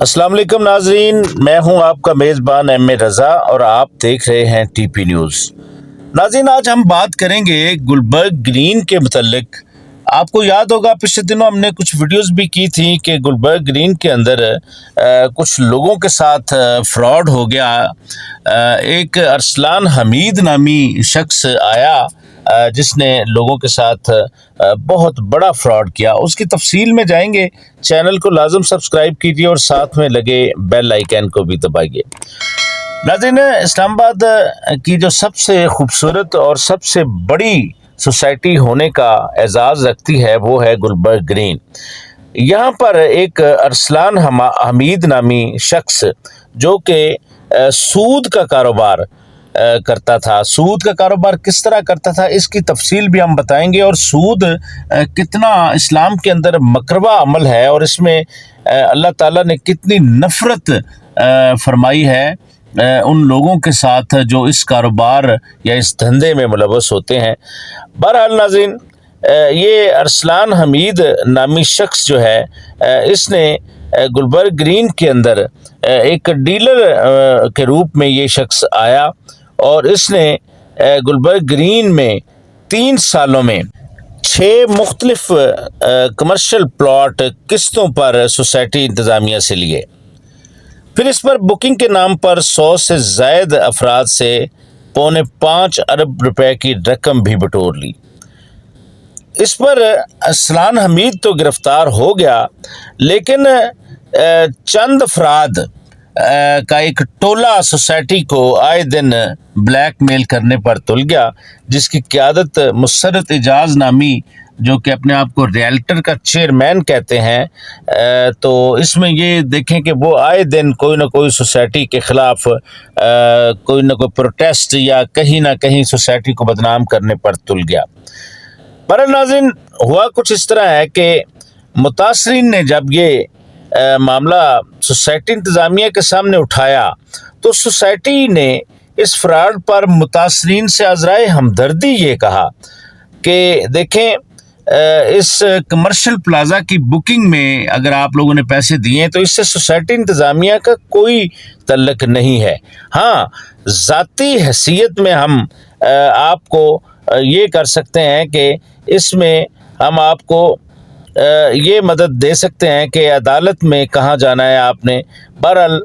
السلام علیکم ناظرین، میں ہوں آپ کا میزبان ایم اے رضا اور آپ دیکھ رہے ہیں ٹی پی نیوز۔ ناظرین، آج ہم بات کریں گے گلبرگ گرین کے متعلق۔ آپ کو یاد ہوگا پچھلے دنوں ہم نے کچھ ویڈیوز بھی کی تھیں کہ گلبرگ گرین کے اندر کچھ لوگوں کے ساتھ فراڈ ہو گیا۔ ایک ارسلان حمید نامی شخص آیا جس نے لوگوں کے ساتھ بہت بڑا فراڈ کیا۔ اس کی تفصیل میں جائیں گے، چینل کو لازم سبسکرائب کیجیے اور ساتھ میں لگے بیل آئیکن کو بھی دبائیے۔ ناظرین، اسلام آباد کی جو سب سے خوبصورت اور سب سے بڑی سوسائٹی ہونے کا اعزاز رکھتی ہے وہ ہے گلبرگ گرین۔ یہاں پر ایک ارسلان حمید نامی شخص جو کہ سود کا کاروبار کرتا تھا۔ سود کا کاروبار کس طرح کرتا تھا اس کی تفصیل بھی ہم بتائیں گے، اور سود کتنا اسلام کے اندر مکروہ عمل ہے اور اس میں اللہ تعالیٰ نے کتنی نفرت فرمائی ہے ان لوگوں کے ساتھ جو اس کاروبار یا اس دھندے میں ملوث ہوتے ہیں۔ بہرحال ناظرین، یہ ارسلان حمید نامی شخص جو ہے اس نے گلبرگ گرین کے اندر ایک ڈیلر کے روپ میں یہ شخص آیا اور اس نے گلبرگ گرین میں 3 سالوں میں 6 مختلف کمرشل پلاٹ قسطوں پر سوسائٹی انتظامیہ سے لیے۔ پھر اس پر بکنگ کے نام پر 100 سے زائد افراد سے 4.25 ارب روپے کی رقم بھی بٹور لی۔ اس پر ارسلان حمید تو گرفتار ہو گیا، لیکن چند افراد کا ایک ٹولہ سوسائٹی کو آئے دن بلیک میل کرنے پر تل گیا، جس کی قیادت مسرت اعجاز نامی جو کہ اپنے آپ کو ریئلٹر کا چیئرمین کہتے ہیں، تو اس میں یہ دیکھیں کہ وہ آئے دن کوئی نہ کوئی سوسائٹی کے خلاف کوئی نہ کوئی پروٹیسٹ یا کہیں نہ کہیں سوسائٹی کو بدنام کرنے پر تل گیا۔ پر ناظرین، ہوا کچھ اس طرح ہے کہ متاثرین نے جب یہ معاملہ سوسائٹی انتظامیہ کے سامنے اٹھایا تو سوسائٹی نے اس فراڈ پر متاثرین سے عذرائے ہمدردی یہ کہا کہ دیکھیں، اس کمرشل پلازا کی بکنگ میں اگر آپ لوگوں نے پیسے دیے تو اس سے سوسائٹی انتظامیہ کا کوئی تعلق نہیں ہے۔ ہاں، ذاتی حیثیت میں ہم آپ کو یہ کر سکتے ہیں کہ اس میں ہم آپ کو یہ مدد دے سکتے ہیں کہ عدالت میں کہاں جانا ہے آپ نے۔ بہرحال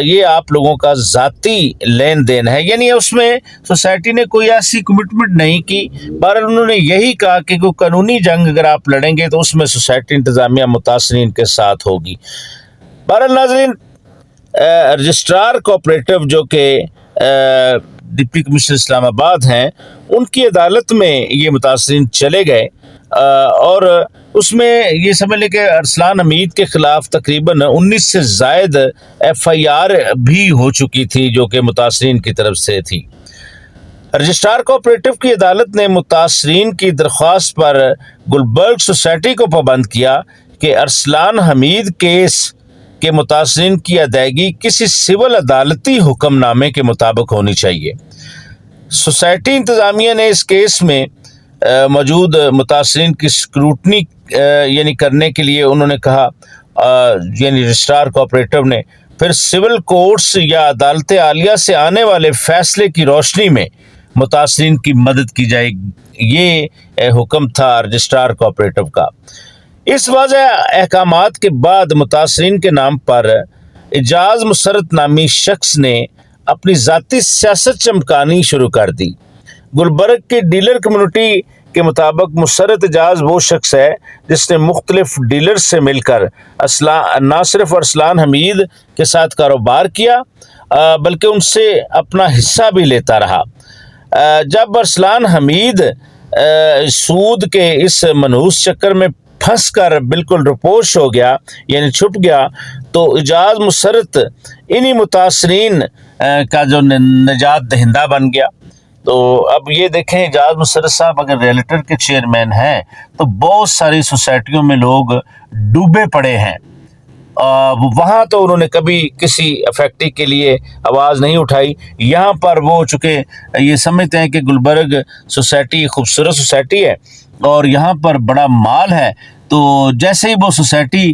یہ آپ لوگوں کا ذاتی لین دین ہے، یعنی اس میں سوسائٹی نے کوئی ایسی کمٹمنٹ نہیں کی۔ بہرحال انہوں نے یہی کہا کہ کوئی قانونی جنگ اگر آپ لڑیں گے تو اس میں سوسائٹی انتظامیہ متاثرین کے ساتھ ہوگی۔ بہرحال ناظرین، رجسٹرار کوآپریٹو جو کہ ڈپٹی کمشنر اسلام آباد ہیں، ان کی عدالت میں یہ متاثرین چلے گئے اور اس میں یہ سمجھ لیں کہ ارسلان حمید کے خلاف تقریباً 19 سے زائد FIR بھی ہو چکی تھی جو کہ متاثرین کی طرف سے تھی۔ رجسٹرار کوآپریٹو کی عدالت نے متاثرین کی درخواست پر گلبرگ سوسائٹی کو پابند کیا کہ ارسلان حمید کیس کے متاثرین کی ادائیگی کسی سول عدالتی حکم نامے کے مطابق ہونی چاہیے۔ سوسائٹی انتظامیہ نے اس کیس میں موجود متاثرین کی اسکروٹنی یعنی کرنے کے لیے انہوں نے کہا، یعنی رجسٹرار کوآپریٹو نے پھر سول کورٹس یا عدالت عالیہ سے آنے والے فیصلے کی روشنی میں متاثرین کی مدد کی جائے، یہ حکم تھا رجسٹرار کوآپریٹو کا۔ اس واضح احکامات کے بعد متاثرین کے نام پر اعجاز مسرت نامی شخص نے اپنی ذاتی سیاست چمکانی شروع کر دی۔ گلبرگ کی ڈیلر کمیونٹی کے مطابق مسرت اعجاز وہ شخص ہے جس نے مختلف ڈیلر سے مل کر نہ صرف ارسلان حمید کے ساتھ کاروبار کیا بلکہ ان سے اپنا حصہ بھی لیتا رہا۔ جب ارسلان حمید سود کے اس منحوس چکر میں پھنس کر بالکل روپوش ہو گیا یعنی چھپ گیا تو اعجاز مسرت انہی متاثرین کا جو نجات دہندہ بن گیا۔ تو اب یہ دیکھیں، اعجاز مسرت صاحب اگر ریئلٹر کے چیئرمین ہیں تو بہت ساری سوسائٹیوں میں لوگ ڈوبے پڑے ہیں، وہاں تو انہوں نے کبھی کسی افیکٹی کے لیے آواز نہیں اٹھائی۔ یہاں پر وہ چونکہ یہ سمجھتے ہیں کہ گلبرگ سوسائٹی خوبصورت سوسائٹی ہے اور یہاں پر بڑا مال ہے، تو جیسے ہی وہ سوسائٹی